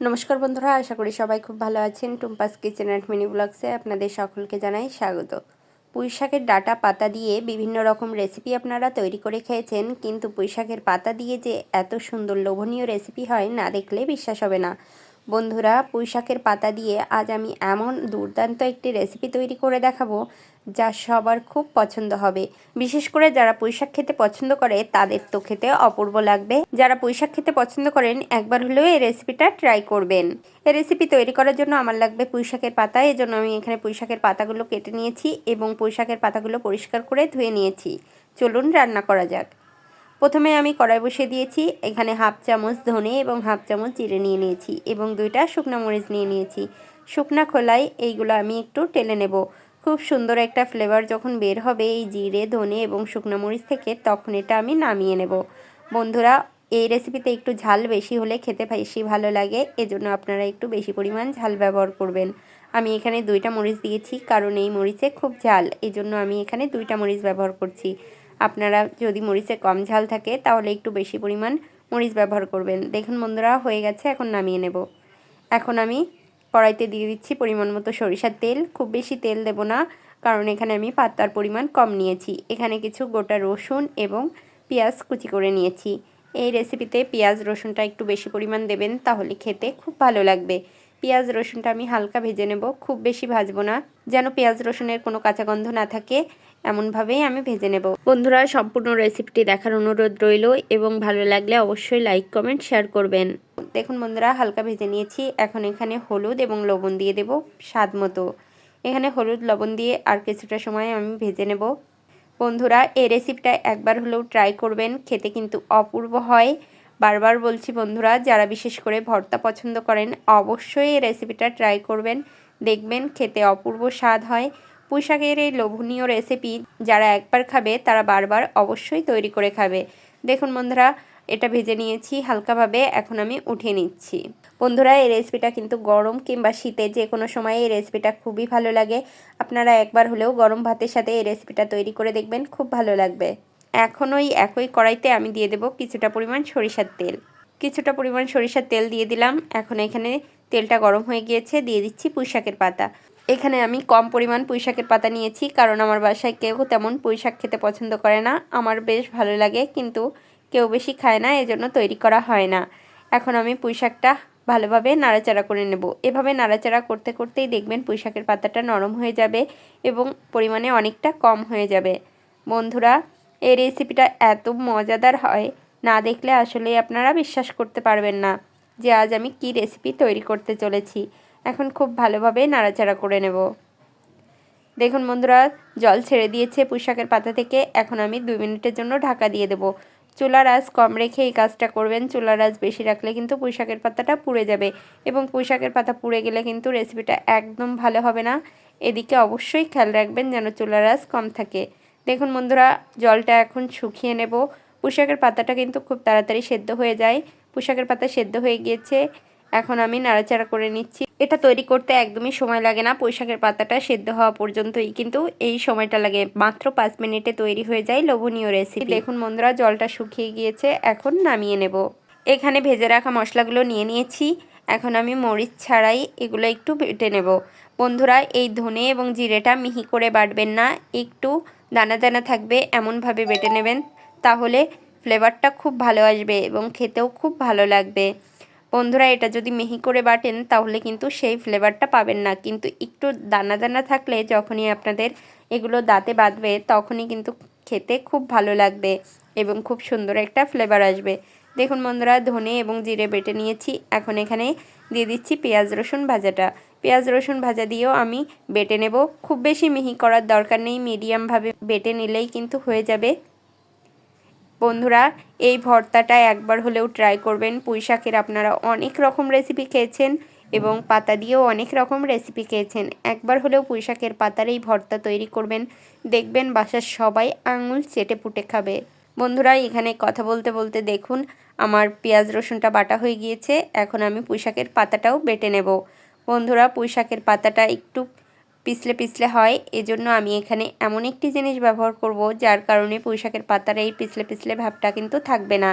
নমস্কার বন্ধুরা, আশা করি সবাই খুব ভালো আছেন। টুম্পাস কিচেন অ্যান্ড মিনি ব্লগসে আপনাদের সকলকে জানাই স্বাগত। পুঁই শাকের ডাঁটা পাতা দিয়ে বিভিন্ন রকম রেসিপি আপনারা তৈরি করে খেয়েছেন, কিন্তু পুঁই শাকের পাতা দিয়ে যে এত সুন্দর লোভনীয় রেসিপি হয় না দেখলে বিশ্বাস হবে না। বন্ধুরা, পুঁই শাকের পাতা দিয়ে আজ আমি এমন দুর্দান্ত একটি রেসিপি তৈরি করে দেখাবো যা সবার খুব পছন্দ হবে। বিশেষ করে যারা পুঁই শাক খেতে পছন্দ করে তাদের তো খেতে অপূর্ব লাগবে। যারা পুঁই শাক খেতে পছন্দ করেন একবার হলেও এই রেসিপিটা ট্রাই করবেন। এই রেসিপি তৈরি করার জন্য আমার লাগবে পুঁই শাকের পাতা। এজন্য আমি এখানে পুঁই শাকের পাতাগুলো কেটে নিয়েছি এবং পুঁই শাকের পাতাগুলো পরিষ্কার করে ধুয়ে নিয়েছি। চলুন রান্না করা যাক। প্রথমে আমি কড়াই বসিয়ে দিয়েছি। এখানে হাফ চামচ ধনে এবং হাফ চামচ জিরে নিয়ে নিয়েছি এবং 2টা শুকনো মরিচ নিয়ে নিয়েছি। শুকনা খোলায় এইগুলো আমি একটু টেলে নেব। খুব সুন্দর একটা ফ্লেভার যখন বের হবে এই জিরে, ধনে এবং শুকনো মরিচ থেকে, তখন এটা আমি নামিয়ে নেব। বন্ধুরা, এই রেসিপিতে একটু ঝাল বেশি হলে খেতে বেশি ভালো লাগে, এজন্য আপনারা একটু বেশি পরিমাণ ঝাল ব্যবহার করবেন। আমি এখানে 2টা মরিচ দিয়েছি কারণ এই মরিচে খুব ঝাল, এজন্য আমি এখানে 2টা মরিচ ব্যবহার করছি। আপনারা যদি মরিচে কম ঝাল থাকে তাহলে একটু বেশি পরিমাণ মরিচ ব্যবহার করবেন। দেখুন বন্ধুরা, হয়ে গেছে, এখন নামিয়ে নেব। এখন আমি কড়াইতে দিয়ে দিচ্ছি পরিমাণ মতো সরিষার তেল। খুব বেশি তেল দেব না, কারণ এখানে আমি পাতার পরিমাণ কম নিয়েছি। এখানে কিছু গোটা রসুন এবং পেঁয়াজ কুচি করে নিয়েছি। এই রেসিপিতে পেঁয়াজ রসুনটা একটু বেশি পরিমাণ দেবেন, তাহলে খেতে খুব ভালো লাগবে। পেঁয়াজ রসুনটা আমি হালকা ভেজে নেব, খুব বেশি ভাজবো না, যেন পেঁয়াজ রসুনের কোনো কাঁচা গন্ধ না থাকে, এমনভাবেই আমি ভেজে নেব। বন্ধুরা, সম্পূর্ণ রেসিপিটি দেখার অনুরোধ রইল এবং ভালো লাগলে অবশ্যই লাইক, কমেন্ট, শেয়ার করবেন। দেখুন বন্ধুরা, হালকা ভেজে নিয়েছি। এখন এখানে হলুদ এবং লবণ দিয়ে দেব স্বাদ মতো। এখানে হলুদ লবণ দিয়ে আর কিছুটা সময় আমি ভেজে নেব। বন্ধুরা, এই রেসিপিটা একবার হলেও ট্রাই করবেন, খেতে কিন্তু অপূর্ব হয়। বারবার বলছি বন্ধুরা, যারা বিশেষ করে ভর্তা পছন্দ করেন অবশ্যই এই রেসিপিটা ট্রাই করবেন, দেখবেন খেতে অপূর্ব স্বাদ হয়। পুঁই শাকের এই লোভনীয় রেসিপি যারা একবার খাবে তারা বারবার অবশ্যই তৈরি করে খাবে। দেখুন বন্ধুরা, এটা ভেজে নিয়েছি হালকাভাবে, এখন আমি উঠিয়ে নিচ্ছি। বন্ধুরা, এই রেসিপিটা কিন্তু গরম কিংবা শীতে যে কোনো সময় এই রেসিপিটা খুবই ভালো লাগে। আপনারা একবার হলেও গরম ভাতের সাথে এই রেসিপিটা তৈরি করে দেখবেন, খুব ভালো লাগবে। এখন ওই একই কড়াইতে আমি দিয়ে দেব কিছুটা পরিমাণ সরিষার তেল। কিছুটা পরিমাণ সরিষার তেল দিয়ে দিলাম। এখন এখানে তেলটা গরম হয়ে গিয়েছে, দিয়ে দিচ্ছি পুঁই শাকের পাতা। এখানে আমি কম পরিমাণ পুঁই শাকের পাতা নিয়েছি, কারণ আমার বাসায় কেউ তেমন পুঁই শাক খেতে পছন্দ করে না। আমার বেশ ভালো লাগে, কিন্তু কেউ বেশি খায় না, এজন্য তৈরি করা হয় না। এখন আমি পুঁই শাকটা ভালোভাবে নাড়াচাড়া করে নেব। এভাবে নাড়াচাড়া করতে করতেই দেখবেন পুঁই শাকের পাতাটা নরম হয়ে যাবে এবং পরিমাণে অনেকটা কম হয়ে যাবে। বন্ধুরা, এই রেসিপিটা এত মজাদার হয়, না দেখলে আসলে আপনারা বিশ্বাস করতে পারবেন না যে আজ আমি কি রেসিপি তৈরি করতে চলেছি। এখন খুব ভালোভাবে নাড়াচাড়া করে নেব। দেখুন বন্ধুরা, জল ছেড়ে দিয়েছে পুঁই শাকের পাতা থেকে। এখন আমি 2 মিনিটের জন্য ঢাকা দিয়ে দেব। চুলার আঁচ কম রেখে এই কাজটা করবেন। চুলার আঁচ বেশি রাখলে কিন্তু পুঁই শাকের পাতাটা পুড়ে যাবে এবং পুঁই শাকের পাতা পুড়ে গেলে কিন্তু রেসিপিটা একদম ভালো হবে না। এদিকে অবশ্যই খেয়াল রাখবেন যেন চুলার আঁচ কম থাকে। দেখুন বন্ধুরা, জলটা এখন শুকিয়ে নেব। পুঁই শাকের পাতাটা কিন্তু খুব তাড়াতাড়ি সেদ্ধ হয়ে যায়। পুঁই শাকের পাতা সেদ্ধ হয়ে গিয়েছে, এখন আমি নাড়াচাড়া করে নিচ্ছি। এটা তৈরি করতে একদমই সময় লাগে না, পুঁই শাকের পাতাটা সেদ্ধ হওয়া পর্যন্তই কিন্তু এই সময়টা লাগে। মাত্র 5 মিনিটে তৈরি হয়ে যায় লোভনীয় রেসিপি। দেখুন বন্ধুরা, জলটা শুকিয়ে গিয়েছে, এখন নামিয়ে নেব। এখানে ভেজে রাখা মশলাগুলো নিয়ে নিয়েছি। এখন আমি মরিচ ছাড়াই এগুলো একটু বেটে নেব। বন্ধুরা, এই ধনে এবং জিরেটা মিহি করে বাটবেন না, একটু দানা দানা থাকবে এমনভাবে বেটে নেবেন, তাহলে ফ্লেভারটা খুব ভালো আসবে এবং খেতেও খুব ভালো লাগবে। বন্ধুরা, এটা যদি মিহি করে বাটেন তাহলে কিন্তু সেই ফ্লেভারটা পাবেন না, কিন্তু একটু দানা দানা থাকলে যখনই আপনাদের এগুলো দাঁতে বাঁধবে তখনই কিন্তু খেতে খুব ভালো লাগবে এবং খুব সুন্দর একটা ফ্লেভার আসবে। দেখুন বন্ধুরা, ধনে এবং জিরে বেটে নিয়েছি। এখন এখানে দিয়ে দিচ্ছি পেঁয়াজ রসুন ভাজাটা। পেঁয়াজ রসুন ভাজা দিয়েও আমি বেটে নেব। খুব বেশি মিহি করার দরকার নেই, মিডিয়ামভাবে বেটে নিলেই কিন্তু হয়ে যাবে। বন্ধুরা, এই ভর্তাটা একবার হলেও ট্রাই করবেন। পুঁই শাকের আপনারা অনেক রকম রেসিপি খেয়েছেন এবং পাতা দিয়েও অনেক রকম রেসিপি খেয়েছেন। একবার হলেও পুঁই শাকের পাতার এই ভর্তা তৈরি করবেন, দেখবেন বাসার সবাই আঙুল চেটে পুটে খাবে। বন্ধুরা, এখানে কথা বলতে বলতে দেখুন আমার পেঁয়াজ রসুনটা বাটা হয়ে গিয়েছে। এখন আমি পুঁই শাকের পাতাটাও বেটে নেব। বন্ধুরা, পুঁই শাকের পাতাটা একটু পিছলে পিছলে হয়, এজন্য আমি এখানে এমন একটি জিনিস ব্যবহার করব যার কারণে পুঁই শাকের পাতার এই পিছলে পিছলে ভাবটা কিন্তু থাকবে না।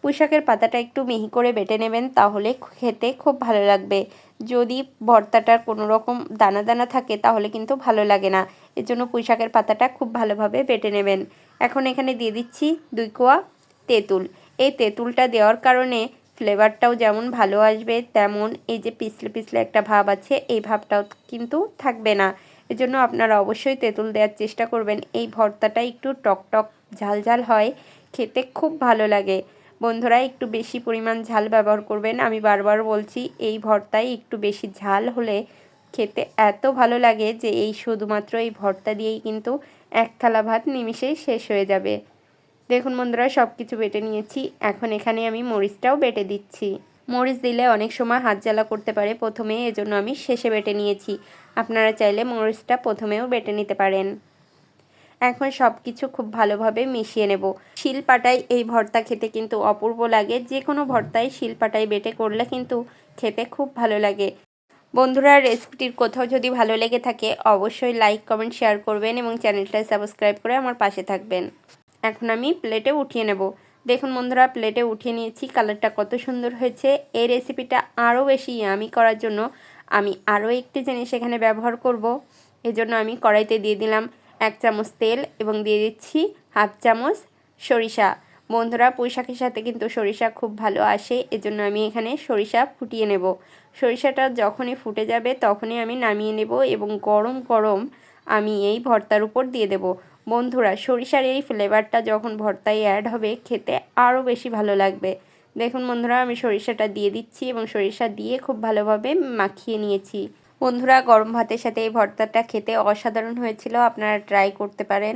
পুঁইশাকের পাতাটা একটু মিহি করে বেটে নেবেন, তাহলে খেতে খুব ভালো লাগবে। যদি ভর্তাটার কোনো রকম দানা দানা থাকে তাহলে কিন্তু ভালো লাগে না। এজন্য পুঁইশাকের পাতাটা খুব ভালোভাবে বেটে নেবেন। এখন এখানে দিয়ে দিচ্ছি 2 কোয়া তেঁতুল। এই তেঁতুলটা দেওয়ার কারণে ফ্লেভারটাও যেমন ভালো আসবে, তেমন এই যে পিছলে পিছলে একটা ভাব আছে, এই ভাবটাও কিন্তু থাকবে না। এজন্য আপনারা অবশ্যই তেঁতুল দেওয়ার চেষ্টা করবেন। এই ভর্তাটা একটু টক টক ঝাল ঝাল হয়, খেতে খুব ভালো লাগে। বন্ধুরা, একটু বেশি পরিমাণ ঝাল ব্যবহার করবেন। আমি বারবার বলছি, এই ভর্তায় একটু বেশি ঝাল হলে খেতে এত ভালো লাগে যে এই শুধুমাত্র এই ভর্তা দিয়েই কিন্তু 1 থালা ভাত নিমিষেই শেষ হয়ে যাবে। দেখুন বন্ধুরা, সব কিছু বেটে নিয়েছি। এখন এখানে আমি মরিচটাও বেটে দিচ্ছি। মরিচ দিলে অনেক সময় হাত জ্বালা করতে পারে প্রথমে, এজন্য আমি শেষে বেটে নিয়েছি। আপনারা চাইলে মরিচটা প্রথমেও বেটে নিতে পারেন। এখন সব কিছু খুব ভালোভাবে মিশিয়ে নেব। শিলপাটায় এই ভর্তা খেতে কিন্তু অপূর্ব লাগে। যে কোনো ভর্তায় শিলপাটায় বেটে করলে কিন্তু খেতে খুব ভালো লাগে। বন্ধুরা, রেসিপিটির কোথাও যদি ভালো লেগে থাকে অবশ্যই লাইক, কমেন্ট, শেয়ার করবেন এবং চ্যানেলটা সাবস্ক্রাইব করে আমার পাশে থাকবেন। এখন আমি প্লেটে উঠিয়ে নেব। দেখুন বন্ধুরা, প্লেটে উঠিয়ে নিয়েছি। কালারটা কত সুন্দর হয়েছে। এই রেসিপিটা আরও বেশি ইয়ামি করার জন্য আমি আরও একটি জিনিস এখানে ব্যবহার করব। এজন্য আমি কড়াইতে দিয়ে দিলাম 1 চামচ তেল এবং দিয়ে দিচ্ছি 1/2 চামচ সরিষা। বন্ধুরা, পুঁইশাকের সাথে কিন্তু সরিষা খুব ভালো আসে, এজন্য আমি এখানে সরিষা ফুটিয়ে নেব। সরিষাটা যখনই ফুটে যাবে তখনই আমি নামিয়ে নেব এবং গরম গরম আমি এই ভর্তার উপর দিয়ে দেব। বন্ধুরা, সরিষার এই ফ্লেভারটা যখন ভর্তায় অ্যাড হবে খেতে আরও বেশি ভালো লাগবে। দেখুন বন্ধুরা, আমি সরিষাটা দিয়ে দিচ্ছি এবং সরিষা দিয়ে খুব ভালোভাবে মাখিয়ে নিয়েছি। বন্ধুরা, গরম ভাতের সাথে এই ভর্তাটা খেতে অসাধারণ হয়েছিল। আপনারা ট্রাই করতে পারেন।